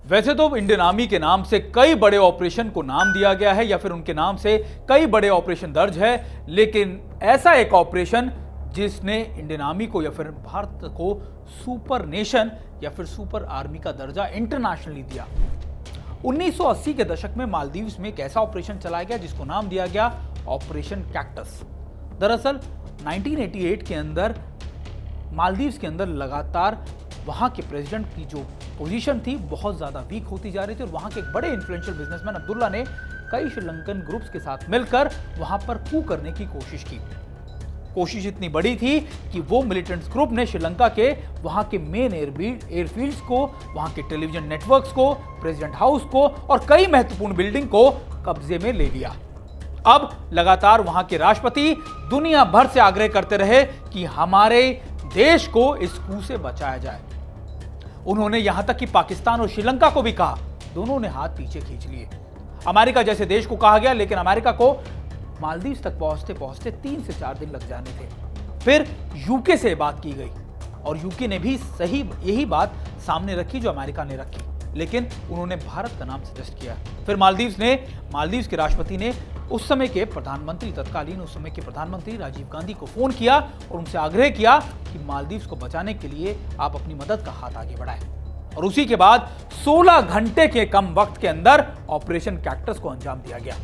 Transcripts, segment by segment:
वैसे तो Indian army के नाम से कई बड़े ऑपरेशन को नाम दिया गया है या फिर उनके नाम से कई बड़े ऑपरेशन दर्ज है, लेकिन ऐसा एक ऑपरेशन जिसने इंडियन आर्मी को या फिर भारत को सुपर नेशन या फिर सुपर आर्मी का दर्जा इंटरनेशनली दिया। 1980 के दशक में मालदीव्स में एक ऐसा ऑपरेशन चलाया गया जिसको नाम दिया गया ऑपरेशन कैक्टस। दरअसल 1988 के अंदर मालदीव्स के अंदर लगातार वहां के प्रेसिडेंट की जो पोजीशन थी बहुत ज्यादा वीक होती जा रही थी और वहां के एक बड़े इन्फ्लुएंशियल बिजनेसमैन अब्दुल्ला ने कई श्रीलंकन ग्रुप्स के साथ मिलकर वहां पर कू करने की कोशिश की। कोशिश इतनी बड़ी थी कि वो मिलिटेंट्स ग्रुप ने श्रीलंका के वहां के मेन एयरफील्ड्स को, वहां के टेलीविजन नेटवर्क्स को, प्रेसिडेंट हाउस को और कई महत्वपूर्ण बिल्डिंग को कब्जे में ले लिया। अब लगातार वहां के राष्ट्रपति दुनिया भर से आग्रह करते रहे कि हमारे देश को इस कू से बचाया जाए। उन्होंने यहां तक कि पाकिस्तान और श्रीलंका को भी कहा, दोनों ने हाथ पीछे खींच लिए। अमेरिका जैसे देश को कहा गया, लेकिन अमेरिका को मालदीव्स तक पहुंचते पहुंचते 3 से 4 दिन लग जाने थे। फिर यूके से बात की गई और यूके ने भी सही यही बात सामने रखी जो अमेरिका ने रखी, लेकिन उन्होंने भारत का नाम सजेस्ट किया। फिर मालदीव्स के राष्ट्रपति ने उस समय के प्रधानमंत्री राजीव गांधी को फोन किया और उनसे आग्रह किया कि मालदीव्स को बचाने के लिए आप अपनी मदद का हाथ आगे बढ़ाएं। और उसी के बाद 16 घंटे के कम वक्त के अंदर ऑपरेशन कैक्टस को अंजाम दिया गया।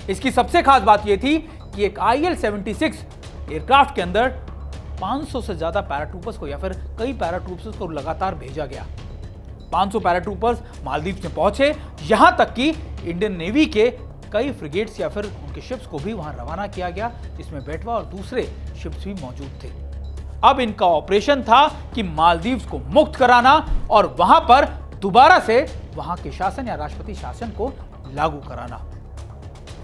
इसकी सबसे खास बात यह थी कि एक IL-76 एयरक्राफ्ट के अंदर 500 से ज्यादा पैराट्रूपर्स को या फिर कई पैराट्रूपर्स को लगातार भेजा गया। 500 पैराट्रूपर्स मालदीव्स में पहुंचे, यहां तक कि इंडियन नेवी के कई फ्रिगेट्स या फिर उनके शिप्स को भी वहां रवाना किया गया, जिसमें बेटवा और दूसरे शिप्स भी मौजूद थे। अब इनका ऑपरेशन था कि मालदीव्स को मुक्त कराना और वहां पर दोबारा से वहां के शासन या राष्ट्रपति शासन को लागू कराना।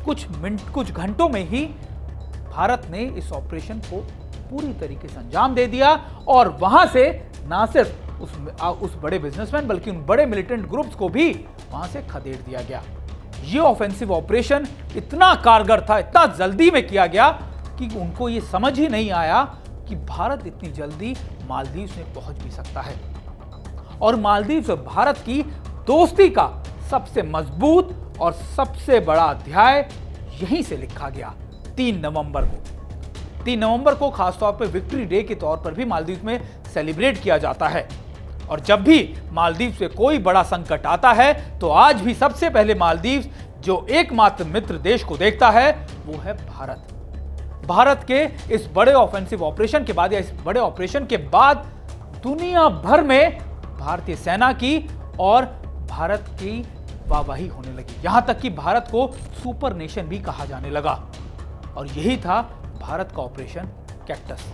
कुछ घंटों में ही भारत ने इस ऑपरेशन को पूरी तरीके से अंजाम दे दिया और वहां से ना सिर्फ उस बड़े बिजनेसमैन बल्कि उन बड़े मिलिटेंट ग्रुप्स को भी वहां से खदेड़ दिया गया। ये ऑफेंसिव ऑपरेशन इतना कारगर था, इतना जल्दी में किया गया कि उनको ये समझ ही नहीं आया कि भारत इतनी जल्दी मालदीव्स में पहुंच भी सकता है। और मालदीव्स और भारत की दोस्ती का सबसे मजबूत और सबसे बड़ा अध्याय यहीं से लिखा गया 3 नवंबर को खासतौर पर विक्ट्री डे के तौर पर भी मालदीव्स में सेलिब्रेट किया जाता है। और जब भी मालदीव्स पे कोई बड़ा संकट आता है तो आज भी सबसे पहले मालदीव्स जो एकमात्र मित्र देश को देखता है वो है भारत। भारत के इस बड़े ऑफेंसिव ऑपरेशन के बाद या इस बड़े ऑपरेशन के बाद दुनिया भर में भारतीय सेना की और भारत की वाहवाही होने लगी, यहां तक कि भारत को सुपर नेशन भी कहा जाने लगा। और यही था भारत का ऑपरेशन कैक्टस।